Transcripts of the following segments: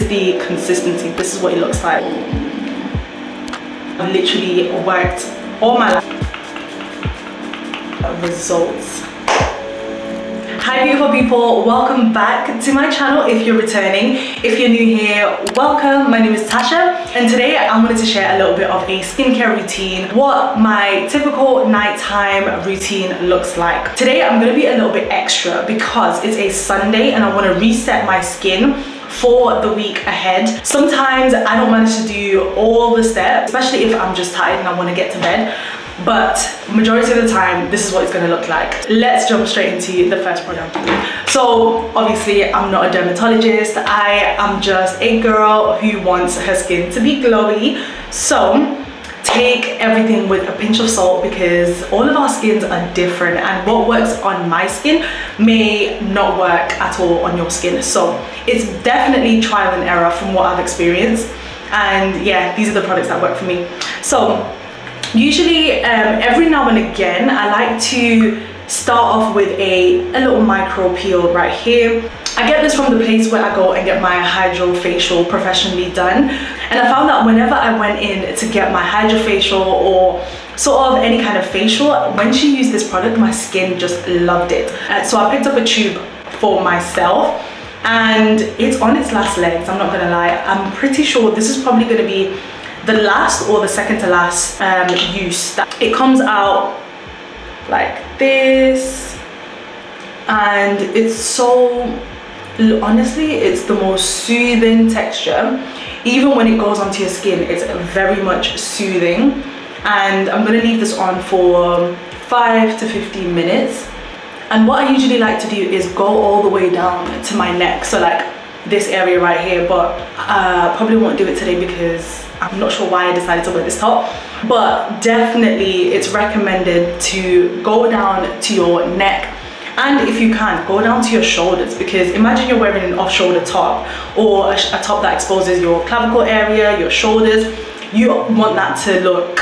is the consistency. This is what it looks like. I've literally worked all my life. Results. Hi beautiful people, welcome back to my channel. If you're returning, if you're new here, welcome. My name is Tasha, and today I wanted to share a little bit of a skincare routine, what my typical nighttime routine looks like. Today I'm going to be a little bit extra because it's a Sunday and I want to reset my skin for the week ahead. Sometimes I don't manage to do all the steps, especially if I'm just tired and I want to get to bed. But majority of the time, this is what it's going to look like. Let's jump straight into the first product. So obviously I'm not a dermatologist. I am just a girl who wants her skin to be glowy. So take everything with a pinch of salt because all of our skins are different, and what works on my skin may not work at all on your skin. So it's definitely trial and error from what I've experienced. And yeah, these are the products that work for me. So usually every now and again I like to start off with a little micro peel right here. I get this from the place where I go and get my hydrofacial professionally done, and I found that whenever I went in to get my hydrofacial or sort of any kind of facial, when she used this product, my skin just loved it. So I picked up a tube for myself and it's on its last legs. I'm not gonna lie, I'm pretty sure this is probably gonna be the last or the second to last use. It comes out like this, and it's so, honestly, it's the most soothing texture. Even when it goes onto your skin, it's very much soothing. And I'm gonna leave this on for 5 to 15 minutes. And what I usually like to do is go all the way down to my neck, so like this area right here, but probably won't do it today because I'm not sure why I decided to wear this top. But definitely it's recommended to go down to your neck, and if you can, go down to your shoulders, because imagine you're wearing an off-shoulder top or a top that exposes your clavicle area, your shoulders. You want that to look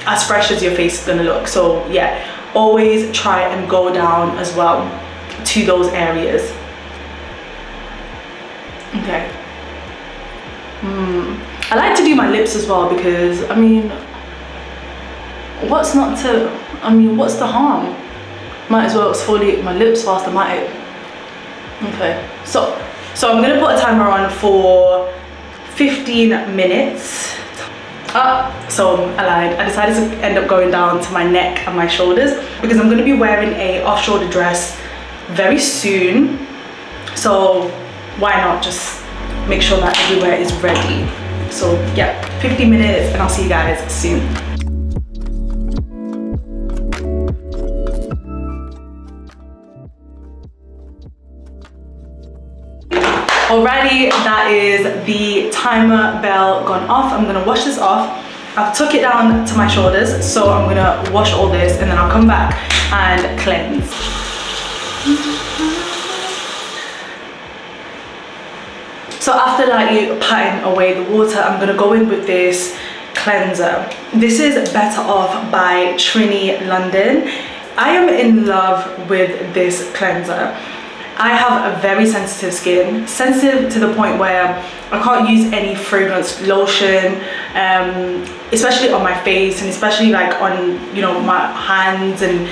as fresh as your face is gonna look. So yeah, always try and go down as well to those areas. Okay. I like to do my lips as well because, I mean, what's the harm? Might as well exfoliate my lips whilst I'm at it. Okay, so I'm gonna put a timer on for 15 minutes. So I lied. I decided to end up going down to my neck and my shoulders because I'm gonna be wearing a off-shoulder dress very soon. So why not just make sure that everywhere is ready. So yeah, 15 minutes and I'll see you guys soon. Alrighty, that is the timer bell gone off. I'm gonna wash this off. I've took it down to my shoulders, so I'm gonna wash all this and then I'll come back and cleanse. So after like patting away the water, I'm gonna go in with this cleanser. This is Better Off by Trini London. I am in love with this cleanser. I have a very sensitive skin, sensitive to the point where I can't use any fragrance lotion, especially on my face and especially like on, you know, my hands and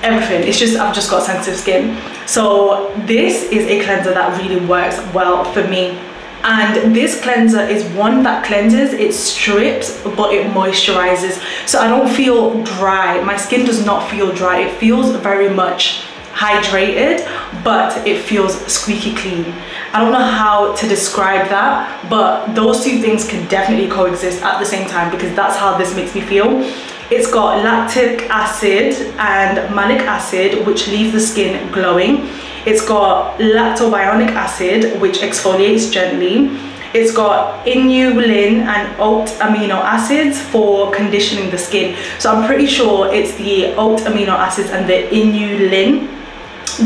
everything. It's just, I've just got sensitive skin. So this is a cleanser that really works well for me. And this cleanser is one that cleanses, it strips, but it moisturizes. So I don't feel dry. My skin does not feel dry. It feels very much hydrated, but it feels squeaky clean. I don't know how to describe that, but those two things can definitely coexist at the same time because that's how this makes me feel. It's got lactic acid and malic acid, which leaves the skin glowing. It's got lactobionic acid, which exfoliates gently. It's got inulin and oat amino acids for conditioning the skin. So I'm pretty sure it's the oat amino acids and the inulin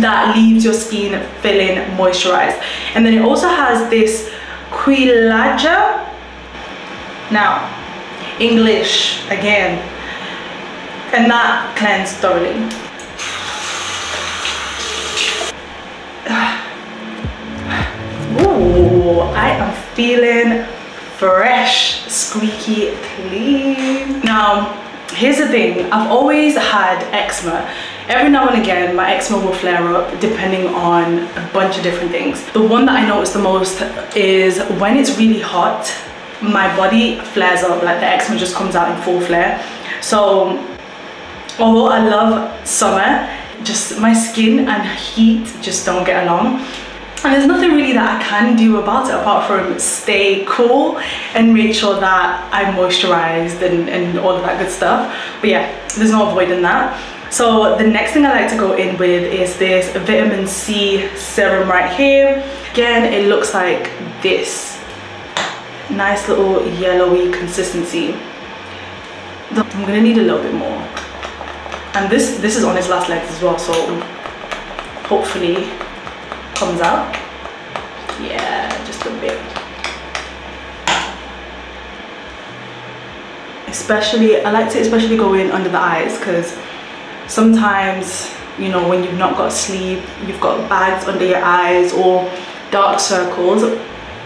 that leaves your skin feeling moisturized. And then it also has this quilaja. Now, English again. And that cleansed thoroughly. Ooh. people, I am feeling fresh, squeaky clean. Now, here's the thing, I've always had eczema. Every now and again, my eczema will flare up depending on a bunch of different things. The one that I notice the most is when it's really hot, my body flares up, like the eczema just comes out in full flare. So, although I love summer, just my skin and heat just don't get along. And there's nothing really that I can do about it apart from stay cool and make sure that I'm moisturized and all of that good stuff. But yeah, there's no avoiding that. So the next thing I like to go in with is this vitamin C serum right here. Again, it looks like this. Nice little yellowy consistency. I'm gonna need a little bit more. And this is on its last legs as well, so hopefully comes out. Yeah, just a bit. Especially, I like to especially go in under the eyes, because sometimes, you know, when you've not got sleep, you've got bags under your eyes or dark circles,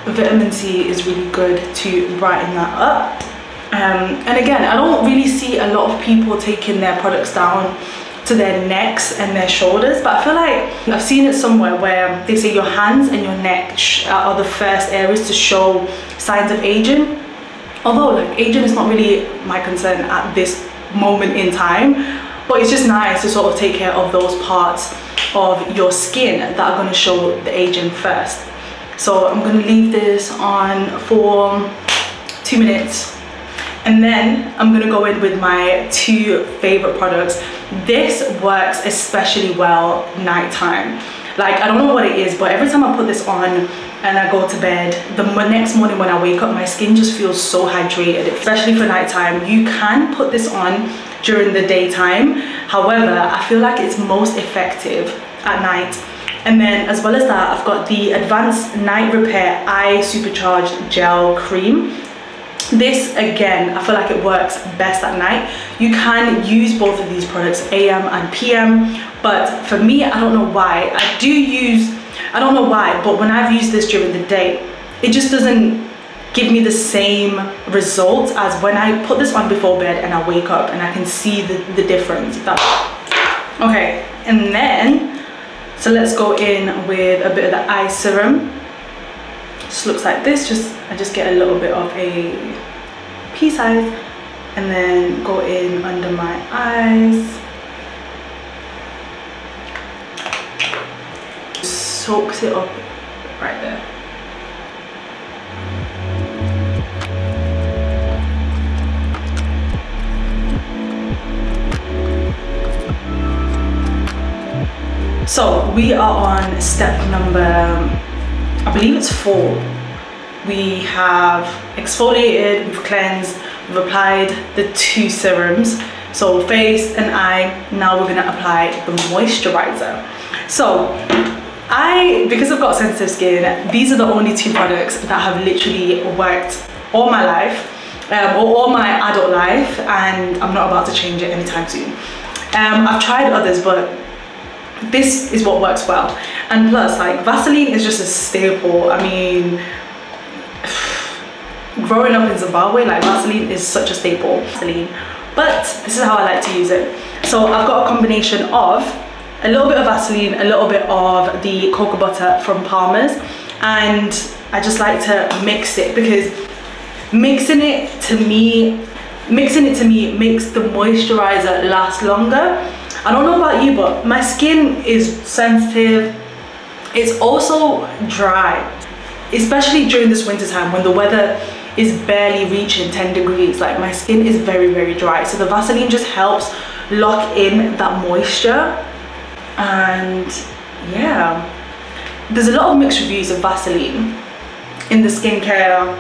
vitamin C is really good to brighten that up. And again, I don't really see a lot of people taking their products down to their necks and their shoulders, but I feel like I've seen it somewhere where they say your hands and your neck are the first areas to show signs of aging. Although like aging is not really my concern at this moment in time, but it's just nice to sort of take care of those parts of your skin that are going to show the aging first. So I'm going to leave this on for 2 minutes. And then I'm gonna go in with my 2 favorite products. This works especially well nighttime. Like, I don't know what it is, but every time I put this on and I go to bed, the next morning when I wake up, my skin just feels so hydrated, especially for nighttime. You can put this on during the daytime. However, I feel like it's most effective at night. And then as well as that, I've got the Advanced Night Repair Eye Supercharged Gel Cream. This again, I feel like it works best at night. You can use both of these products AM and PM, but for me, I don't know why. I don't know why, but when I've used this during the day, it just doesn't give me the same results as when I put this on before bed and I wake up and I can see the difference. Okay, and then, so let's go in with a bit of the eye serum. Just looks like this. I just get a little bit of a pea size and then go in under my eyes. Soaks it up right there. So we are on step number, I believe it's 4. We have exfoliated, we've cleansed, we've applied the 2 serums. So face and eye, now we're gonna apply the moisturizer. So because I've got sensitive skin, these are the only 2 products that have literally worked all my life, or all my adult life, and I'm not about to change it anytime soon. I've tried others, but this is what works well. And plus, like, Vaseline is just a staple. I mean, growing up in Zimbabwe, like, Vaseline is such a staple. But this is how I like to use it. So I've got a combination of a little bit of Vaseline, a little bit of the cocoa butter from Palmer's, and I just like to mix it, because mixing it to me makes the moisturizer last longer. I don't know about you, but my skin is sensitive. It's also dry, especially during this winter time when the weather is barely reaching 10 degrees. Like, my skin is very, very dry. So the Vaseline just helps lock in that moisture. And yeah, there's a lot of mixed reviews of Vaseline in the skincare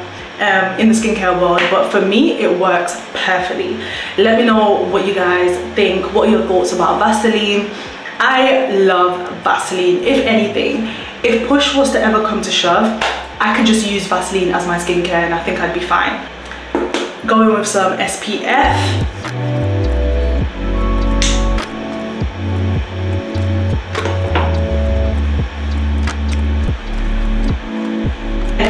world, but for me it works perfectly. Let me know what you guys think. What are your thoughts about Vaseline? I love Vaseline. If anything, if push was to ever come to shove, I could just use Vaseline as my skincare and I think I'd be fine. Going with some SPF.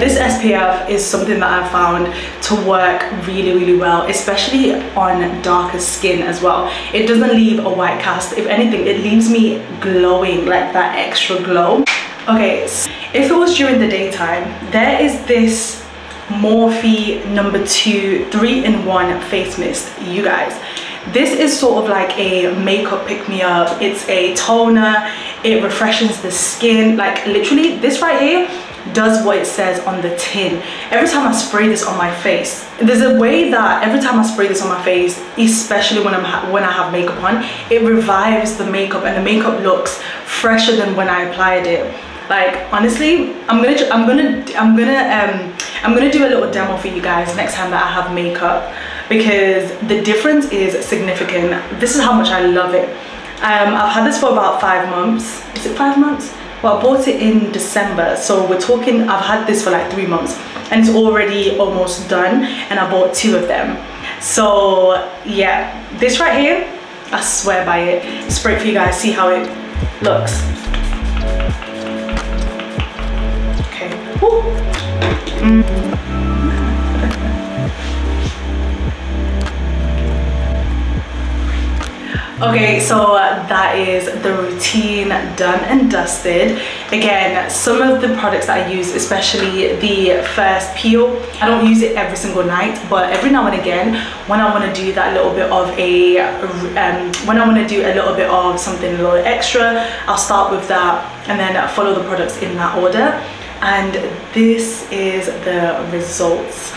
this SPF is something that I've found to work really well, especially on darker skin as well. It doesn't leave a white cast. If anything, it leaves me glowing, like that extra glow. Okay, so if it was during the daytime, there is this Morphe number 2 3-in-1 face mist, you guys. This is sort of like a makeup pick-me-up. It's a toner, it refreshes the skin. Like literally, this right here does what it says on the tin. Every time I spray this on my face, there's a way that every time I spray this on my face, especially when I have makeup on, it revives the makeup and the makeup looks fresher than when I applied it. Like honestly, I'm gonna do a little demo for you guys next time that I have makeup, because the difference is significant. This is how much I love it. I've had this for about 5 months. Is it 5 months? Well, I bought it in December, so we're talking, I've had this for like 3 months and it's already almost done, and I bought 2 of them. So yeah, this right here, I swear by it. Spray it for you guys, see how it looks. Okay. Okay, so that is the routine done and dusted. Again, some of the products that I use, especially the first peel, I don't use it every single night, but every now and again, when I want to do that little bit of something a little extra, I'll start with that and then follow the products in that order. And this is the results.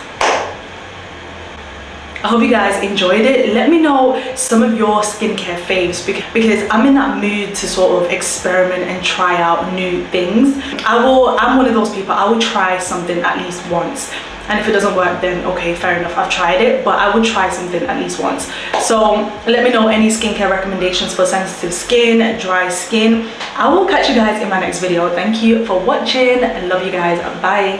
I hope you guys enjoyed it. Let me know some of your skincare faves, because I'm in that mood to sort of experiment and try out new things. I'm one of those people, I will try something at least once, and if it doesn't work, then okay, fair enough, I've tried it, but I would try something at least once. So let me know any skincare recommendations for sensitive skin, dry skin. I will catch you guys in my next video. Thank you for watching. I love you guys. Bye.